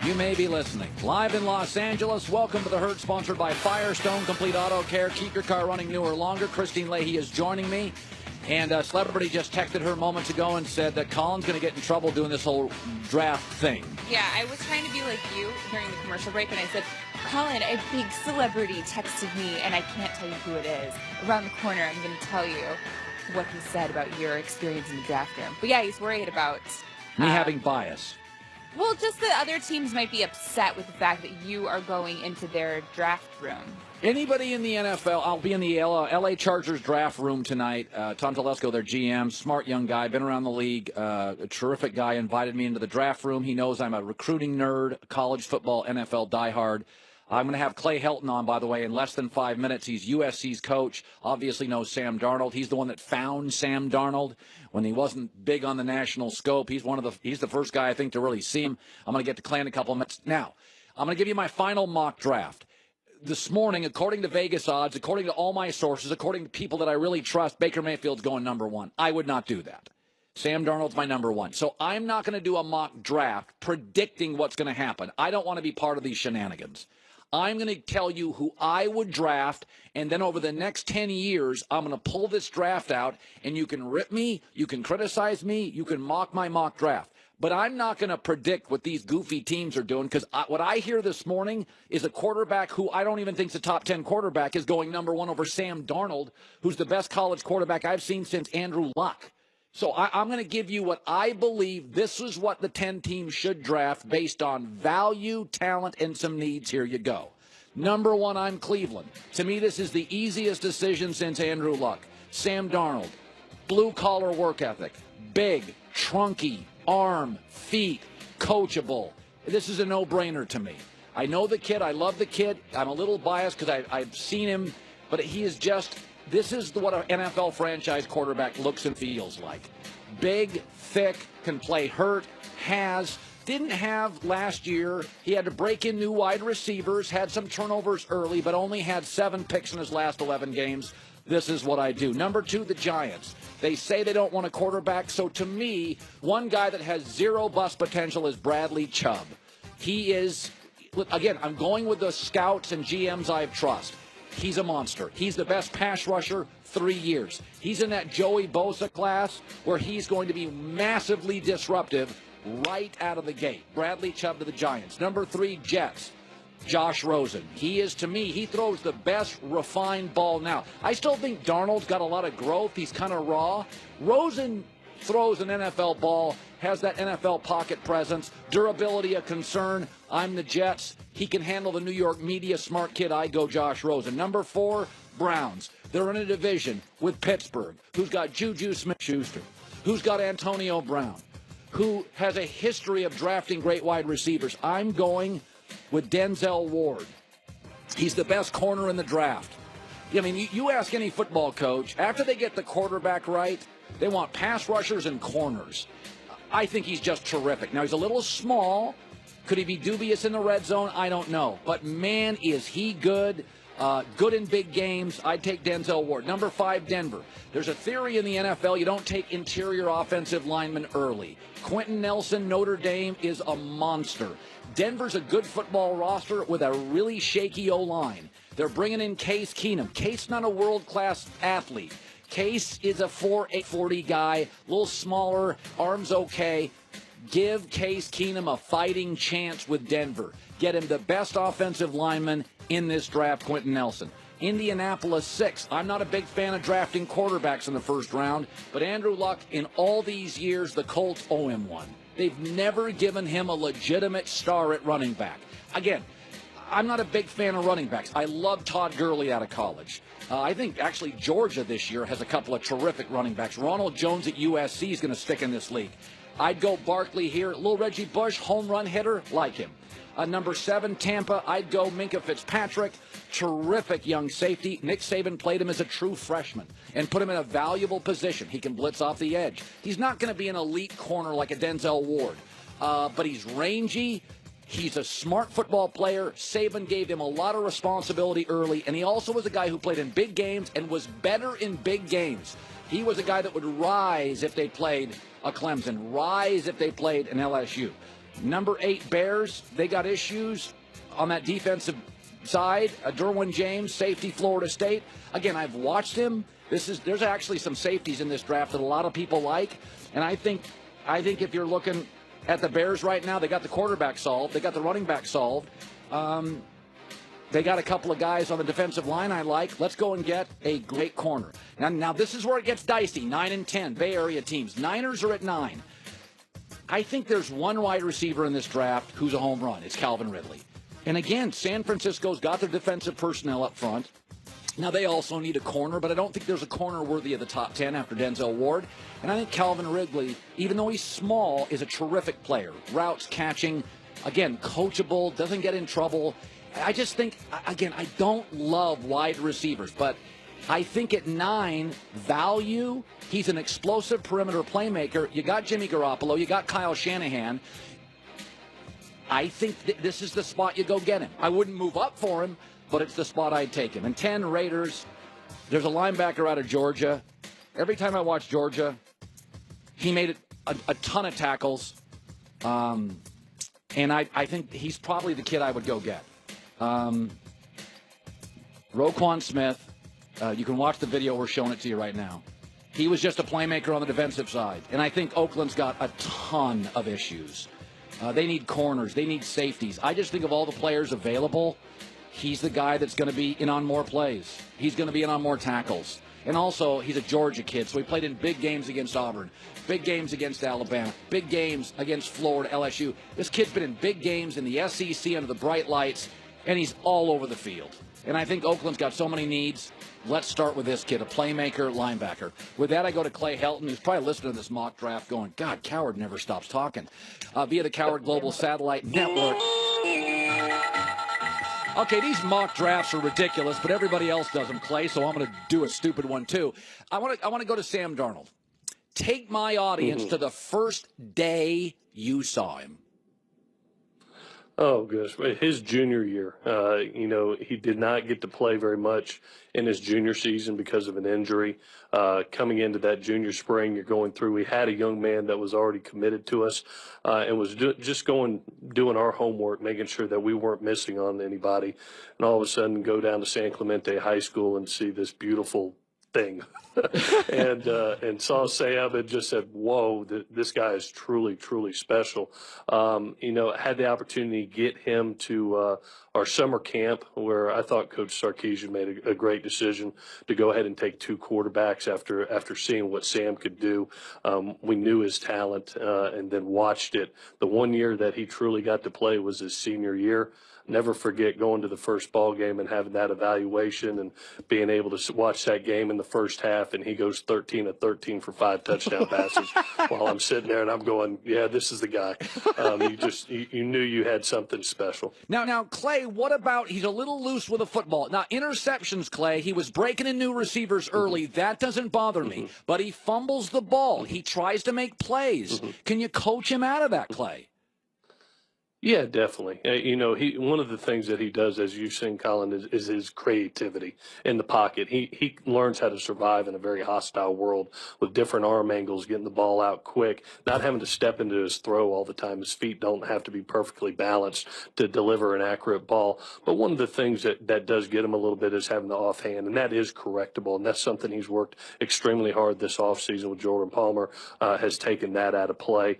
You may be listening. Live in Los Angeles, welcome to the Herd, sponsored by Firestone Complete Auto Care. Keep your car running newer longer. Christine Leahy is joining me. And Celebrity just texted her moments ago and said that Colin's going to get in trouble doing this whole draft thing. Yeah, I was trying to be like you during the commercial break, and I said, Colin, a big celebrity texted me, and I can't tell you who it is. Around the corner, I'm going to tell you what he said about your experience in the draft room. But yeah, he's worried about... Me having bias. Well, just the other teams might be upset with the fact that you are going into their draft room. Anybody in the NFL, I'll be in the LA Chargers draft room tonight. Tom Telesco, their GM, smart young guy, been around the league, a terrific guy, invited me into the draft room. He knows I'm a recruiting nerd, college football, NFL diehard. I'm going to have Clay Helton on, by the way, in less than 5 minutes. He's USC's coach, obviously knows Sam Darnold. He's the one that found Sam Darnold when he wasn't big on the national scope. He's the first guy, I think, to really see him. I'm going to get to Clay in a couple of minutes. Now, I'm going to give you my final mock draft. This morning, according to Vegas odds, according to all my sources, according to people that I really trust, Baker Mayfield's going number one. I would not do that. Sam Darnold's my number one. So I'm not going to do a mock draft predicting what's going to happen. I don't want to be part of these shenanigans. I'm going to tell you who I would draft, and then over the next 10 years, I'm going to pull this draft out, and you can rip me, you can criticize me, you can mock my mock draft. But I'm not going to predict what these goofy teams are doing, because what I hear this morning is a quarterback who I don't even think is a top 10 quarterback is going number one over Sam Darnold, who's the best college quarterback I've seen since Andrew Luck. So I'm going to give you what I believe this is what the 10 teams should draft based on value, talent, and some needs. Here you go. Number one, I'm Cleveland. To me, this is the easiest decision since Andrew Luck. Sam Darnold, blue-collar work ethic, big, trunky, arm, feet, coachable. This is a no-brainer to me. I know the kid. I love the kid. I'm a little biased because I've seen him, but he is just... This is what an NFL franchise quarterback looks and feels like. Big, thick, can play hurt, didn't have last year. He had to break in new wide receivers, had some turnovers early, but only had 7 picks in his last 11 games. This is what I do. Number 2, the Giants. They say they don't want a quarterback, so to me, one guy that has zero bust potential is Bradley Chubb. He is, again, I'm going with the scouts and GMs I trust. He's a monster. He's the best pass rusher 3 years. He's in that Joey Bosa class where he's going to be massively disruptive right out of the gate. Bradley Chubb to the Giants. Number 3, Jets. Josh Rosen. He is, to me, he throws the best refined ball now. I still think Darnold's got a lot of growth. He's kind of raw. Rosen throws an NFL ball, has that NFL pocket presence, durability a concern. I'm the Jets. He can handle the New York media, smart kid. I go Josh Rosen. Number 4, Browns. They're in a division with Pittsburgh, who's got Juju Smith-Schuster, who's got Antonio Brown, who has a history of drafting great wide receivers. I'm going with Denzel Ward. He's the best corner in the draft. I mean, you ask any football coach, after they get the quarterback right, they want pass rushers and corners. I think he's just terrific. Now, he's a little small. Could he be dubious in the red zone? I don't know. But, man, is he good. Good in big games. I'd take Denzel Ward. Number 5, Denver. There's a theory in the NFL you don't take interior offensive linemen early. Quentin Nelson, Notre Dame, is a monster. Denver's a good football roster with a really shaky O-line. They're bringing in Case Keenum. Case not a world-class athlete. Case is a 4'8" guy, a little smaller, arms okay. Give Case Keenum a fighting chance with Denver. Get him the best offensive lineman in this draft, Quentin Nelson. Indianapolis 6. I'm not a big fan of drafting quarterbacks in the first round, but Andrew Luck, in all these years, the Colts owe him one. They've never given him a legitimate star at running back. Again, I'm not a big fan of running backs. I love Todd Gurley out of college. I think, actually, Georgia this year has a couple of terrific running backs. Ronald Jones at USC is going to stick in this league. I'd go Barkley here. Little Reggie Bush, home run hitter, like him. Number 7, Tampa, I'd go Minka Fitzpatrick. Terrific young safety. Nick Saban played him as a true freshman and put him in a valuable position. He can blitz off the edge. He's not going to be an elite corner like a Denzel Ward, but he's rangy. He's a smart football player. Saban gave him a lot of responsibility early, and he also was a guy who played in big games and was better in big games. He was a guy that would rise if they played a Clemson, rise if they played an LSU. Number 8 Bears, they got issues on that defensive side. Derwin James, safety, Florida State. Again, I've watched him. There's actually some safeties in this draft that a lot of people like, and I think if you're looking at the Bears right now, they got the quarterback solved, they got the running back solved. They got a couple of guys on the defensive line I like. Let's go and get a great corner. Now this is where it gets dicey. 9 and 10, Bay Area teams. Niners are at 9. I think there's one wide receiver in this draft who's a home run. It's Calvin Ridley. And again, San Francisco's got their defensive personnel up front. Now, they also need a corner, but I don't think there's a corner worthy of the top 10 after Denzel Ward. And I think Calvin Ridley, even though he's small, is a terrific player. Routes, catching, again, coachable, doesn't get in trouble. I just think, again, I don't love wide receivers, but I think at 9, value, he's an explosive perimeter playmaker. You got Jimmy Garoppolo, you got Kyle Shanahan. I think this is the spot you go get him. I wouldn't move up for him, but it's the spot I'd take him. And 10, Raiders, there's a linebacker out of Georgia. Every time I watch Georgia, he made a ton of tackles. And I think he's probably the kid I would go get. Roquan Smith, you can watch the video. We're showing it to you right now. He was just a playmaker on the defensive side. And I think Oakland's got a ton of issues. They need corners. They need safeties. I just think of all the players available, he's the guy that's going to be in on more plays. He's going to be in on more tackles. And also, he's a Georgia kid, so he played in big games against Auburn, big games against Alabama, big games against Florida, LSU. This kid's been in big games in the SEC under the bright lights, and he's all over the field. And I think Oakland's got so many needs. Let's start with this kid, a playmaker, linebacker. With that, I go to Clay Helton, who's probably listening to this mock draft going, God, Coward never stops talking. Via the Coward Global Satellite Network. Okay, these mock drafts are ridiculous, but everybody else does them, Clay, so I'm going to do a stupid one, too. I want to go to Sam Darnold. Take my audience to the first day you saw him. Oh, gosh. His junior year, he did not get to play very much in his junior season because of an injury. Coming into that junior spring, you're going through, we had a young man that was already committed to us and was doing our homework, making sure that we weren't missing on anybody. And all of a sudden go down to San Clemente High School and see this beautiful thing and saw Sam and just said, whoa, this guy is truly, truly special. Had the opportunity to get him to our summer camp where I thought Coach Sarkisian made a great decision to go ahead and take 2 quarterbacks after seeing what Sam could do. We knew his talent and then watched it. The one year that he truly got to play was his senior year. Never forget going to the first ball game and having that evaluation and being able to watch that game in the first half, and he goes 13 of 13 for 5 touchdown passes while I'm sitting there and I'm going, yeah, this is the guy. You knew you had something special. Now, Clay, what about he's a little loose with a football. Now, interceptions, Clay, he was breaking in new receivers early. That doesn't bother me. But he fumbles the ball. He tries to make plays. Can you coach him out of that, Clay? Yeah, definitely. One of the things that he does, as you've seen, Colin, is his creativity in the pocket. He learns how to survive in a very hostile world with different arm angles, getting the ball out quick, not having to step into his throw all the time. His feet don't have to be perfectly balanced to deliver an accurate ball. But one of the things that does get him a little bit is having the offhand, and that is correctable, and that's something he's worked extremely hard this offseason with Jordan Palmer, has taken that out of play.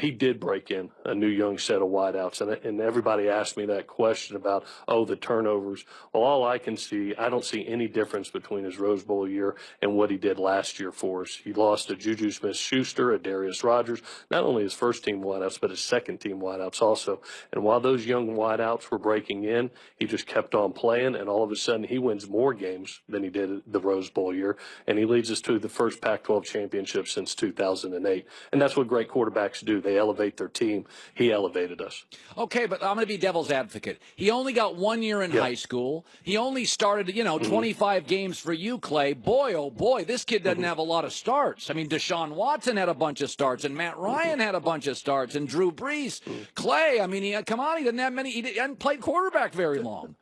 He did break in a new young set of wide and everybody asked me that question about, the turnovers. Well, all I can see, I don't see any difference between his Rose Bowl year and what he did last year for us. He lost to Juju Smith-Schuster, a Darius Rogers, not only his first-team wideouts, but his second-team wideouts also. And while those young wideouts were breaking in, he just kept on playing, and all of a sudden he wins more games than he did the Rose Bowl year, and he leads us to the first Pac-12 championship since 2008. And that's what great quarterbacks do. They elevate their team. He elevated us. Okay, but I'm going to be devil's advocate. He only got 1 year in high school. He only started, 25 games for you, Clay. Boy, oh boy, this kid doesn't have a lot of starts. I mean, Deshaun Watson had a bunch of starts, and Matt Ryan had a bunch of starts, and Drew Brees. Clay, I mean, he didn't have many. He hadn't played quarterback very long.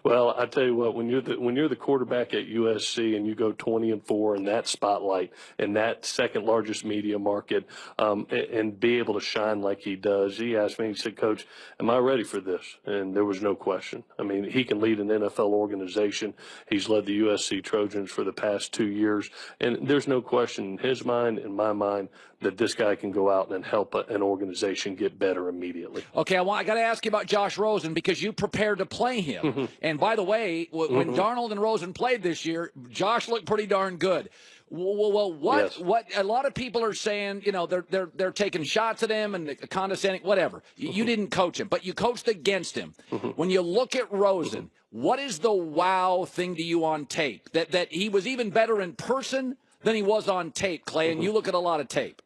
Well, I tell you what, when you're the quarterback at USC and you go 20-4 in that spotlight in that second largest media market, and be able to shine like he does, he asked me, he said, "Coach, am I ready for this?" And there was no question. I mean, he can lead an NFL organization. He's led the USC Trojans for the past 2 years, and there's no question in his mind, in my mind, that this guy can go out and help an organization get better immediately. Okay, I got to ask you about Josh Rosen because you prepared to play him. And by the way, when Darnold and Rosen played this year, Josh looked pretty darn good. Well, Yes. what a lot of people are saying, you know, they're taking shots at him and condescending, whatever. You didn't coach him, but you coached against him. When you look at Rosen, what is the wow thing to you on tape? That he was even better in person than he was on tape, Clay, and you look at a lot of tape.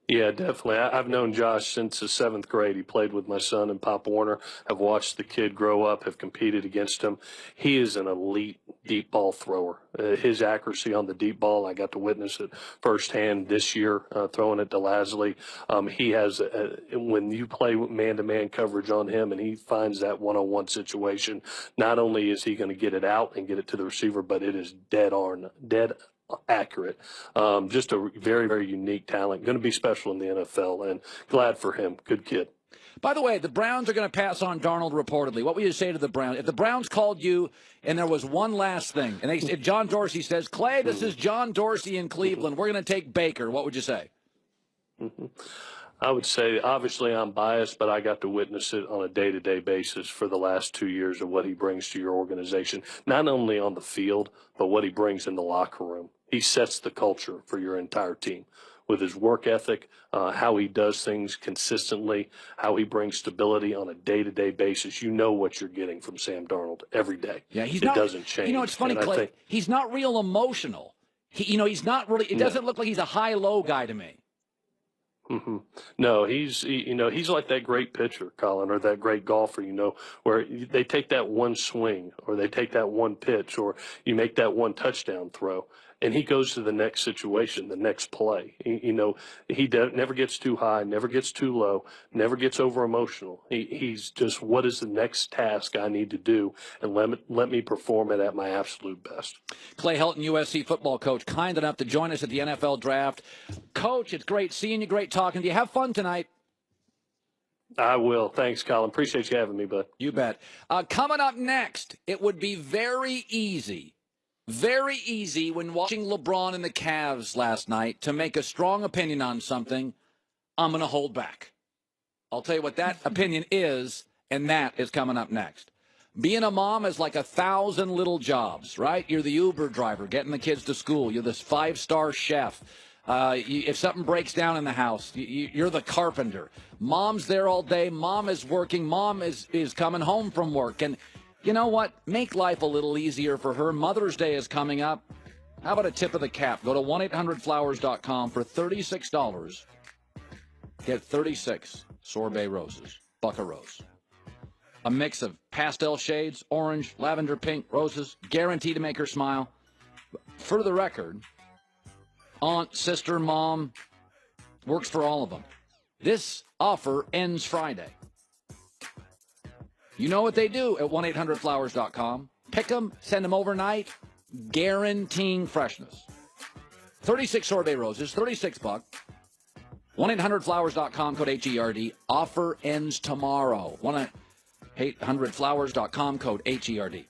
Yeah, definitely. I've known Josh since the 7th grade. He played with my son and Pop Warner. I've watched the kid grow up, have competed against him. He is an elite deep ball thrower. His accuracy on the deep ball, I got to witness it firsthand this year, throwing it to Lasley. He has, when you play man-to-man coverage on him and he finds that one-on-one situation, not only is he going to get it out and get it to the receiver, but it is dead accurate. Just a very, very unique talent. Going to be special in the NFL, and glad for him. Good kid. By the way, the Browns are going to pass on Darnold reportedly. What would you say to the Browns? If the Browns called you and there was one last thing, and if John Dorsey says, "Clay, this is John Dorsey in Cleveland. We're going to take Baker," what would you say? I would say, obviously, I'm biased, but I got to witness it on a day-to-day basis for the last 2 years of what he brings to your organization, not only on the field, but what he brings in the locker room. He sets the culture for your entire team with his work ethic, how he does things consistently, how he brings stability on a day-to-day basis. You know what you're getting from Sam Darnold every day. Yeah, it doesn't change. You know, it's funny, Clay. He's not real emotional. He's not really. It doesn't look like he's a high-low guy to me. No, he's like that great pitcher, Colin, or that great golfer, where they take that one swing or they take that one pitch or you make that one touchdown throw and he goes to the next situation, the next play. He never gets too high, never gets too low, never gets over emotional. He's just, what is the next task I need to do, and let me perform it at my absolute best. Clay Helton, USC football coach, kind enough to join us at the NFL draft. Coach, it's great seeing you, great talking to you. Have fun tonight. I will. Thanks, Colin. Appreciate you having me, bud. You bet. Coming up next, it would be very easy when watching LeBron and the Cavs last night to make a strong opinion on something. I'm going to hold back. I'll tell you what that opinion is, and that is coming up next. Being a mom is like 1,000 little jobs, right? You're the Uber driver getting the kids to school. You're this 5-star chef. If something breaks down in the house, you're the carpenter. Mom's there all day. Mom is working. Mom is coming home from work. And you know what? Make life a little easier for her. Mother's Day is coming up. How about a tip of the cap? Go to 1-800-Flowers.com for $36. Get 36 sorbet roses, bucket rose. A mix of pastel shades, orange, lavender, pink, roses, guaranteed to make her smile. For the record, aunt, sister, mom, works for all of them. This offer ends Friday. You know what they do at 1-800-Flowers.com. Pick them, send them overnight, guaranteeing freshness. 36 sorbet roses, $36. 1-800-Flowers.com, code HERD. Offer ends tomorrow. 1-800-Flowers.com, code HERD.